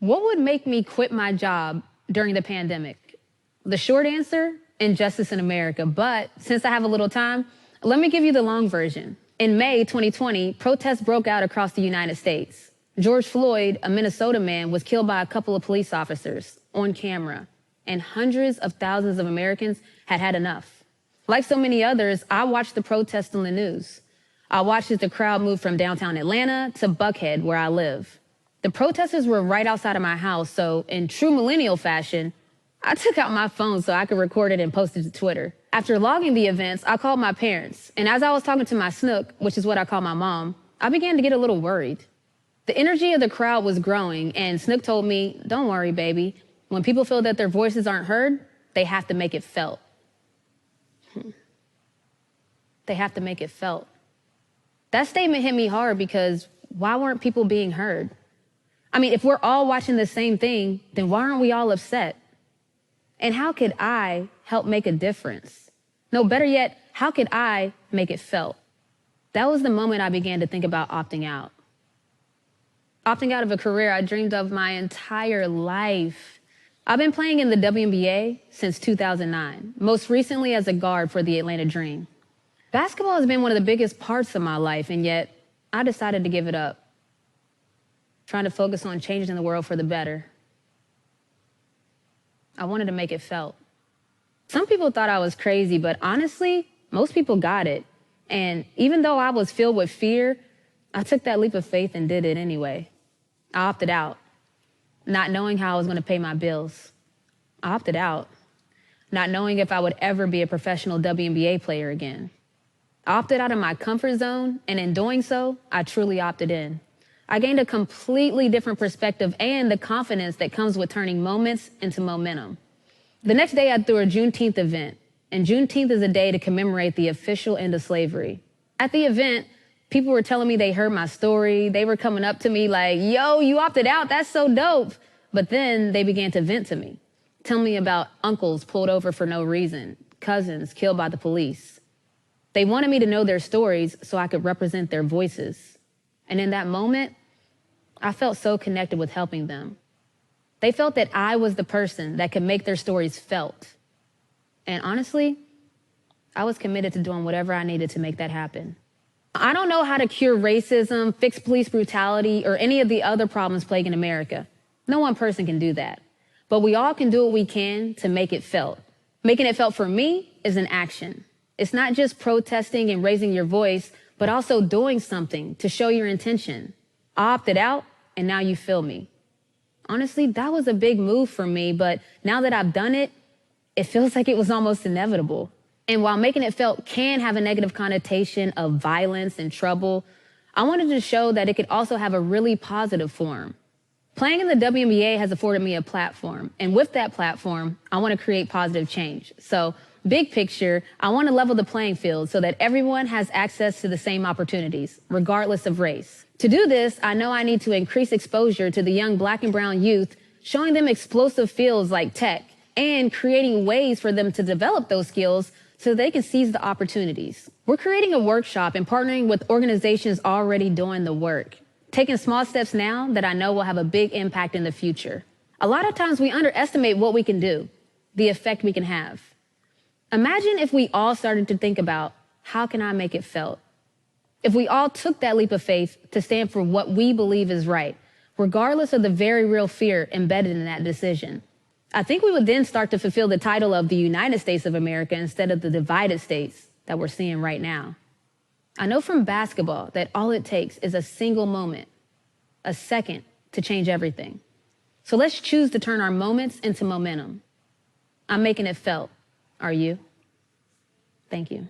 What would make me quit my job during the pandemic? The short answer, injustice in America. But since I have a little time, let me give you the long version. In May 2020, protests broke out across the United States. George Floyd, a Minnesota man, was killed by a couple of police officers on camera, and hundreds of thousands of Americans had had enough. Like so many others, I watched the protests on the news. I watched as the crowd moved from downtown Atlanta to Buckhead, where I live. The protesters were right outside of my house, so in true millennial fashion, I took out my phone so I could record it and post it to Twitter. After logging the events, I called my parents, and as I was talking to my snook, which is what I call my mom, I began to get a little worried. The energy of the crowd was growing, and Snook told me, "Don't worry, baby. When people feel that their voices aren't heard, they have to make it felt." They have to make it felt. That statement hit me hard because why weren't people being heard? I mean, if we're all watching the same thing, then why aren't we all upset? And how could I help make a difference? No, better yet, how could I make it felt? That was the moment I began to think about opting out. Opting out of a career I dreamed of my entire life. I've been playing in the WNBA since 2009, most recently as a guard for the Atlanta Dream. Basketball has been one of the biggest parts of my life, and yet I decided to give it up, trying to focus on changing the world for the better. I wanted to make it felt. Some people thought I was crazy, but honestly, most people got it. And even though I was filled with fear, I took that leap of faith and did it anyway. I opted out, not knowing how I was going to pay my bills. I opted out, not knowing if I would ever be a professional WNBA player again. I opted out of my comfort zone, and in doing so, I truly opted in. I gained a completely different perspective and the confidence that comes with turning moments into momentum. The next day, I threw a Juneteenth event, and Juneteenth is a day to commemorate the official end of slavery. At the event, people were telling me they heard my story. They were coming up to me like, "Yo, you opted out, that's so dope." But then they began to vent to me, tell me about uncles pulled over for no reason, cousins killed by the police. They wanted me to know their stories so I could represent their voices. And in that moment, I felt so connected with helping them. They felt that I was the person that could make their stories felt. And honestly, I was committed to doing whatever I needed to make that happen. I don't know how to cure racism, fix police brutality, or any of the other problems plaguing America. No one person can do that. But we all can do what we can to make it felt. Making it felt for me is an action. It's not just protesting and raising your voice, but also doing something to show your intention. I opted out, and now you feel me. Honestly, that was a big move for me, but now that I've done it, it feels like it was almost inevitable. And while making it felt can have a negative connotation of violence and trouble, I wanted to show that it could also have a really positive form. Playing in the WNBA has afforded me a platform, and with that platform, I want to create positive change. So, big picture, I want to level the playing field so that everyone has access to the same opportunities, regardless of race. To do this, I know I need to increase exposure to the young Black and brown youth, showing them explosive fields like tech, and creating ways for them to develop those skills so they can seize the opportunities. We're creating a workshop and partnering with organizations already doing the work, taking small steps now that I know will have a big impact in the future. A lot of times we underestimate what we can do, the effect we can have. Imagine if we all started to think about, how can I make it felt? If we all took that leap of faith to stand for what we believe is right, regardless of the very real fear embedded in that decision, I think we would then start to fulfill the title of the United States of America instead of the divided states that we're seeing right now. I know from basketball that all it takes is a single moment, a second, to change everything. So let's choose to turn our moments into momentum. I'm making it felt. Are you? Thank you.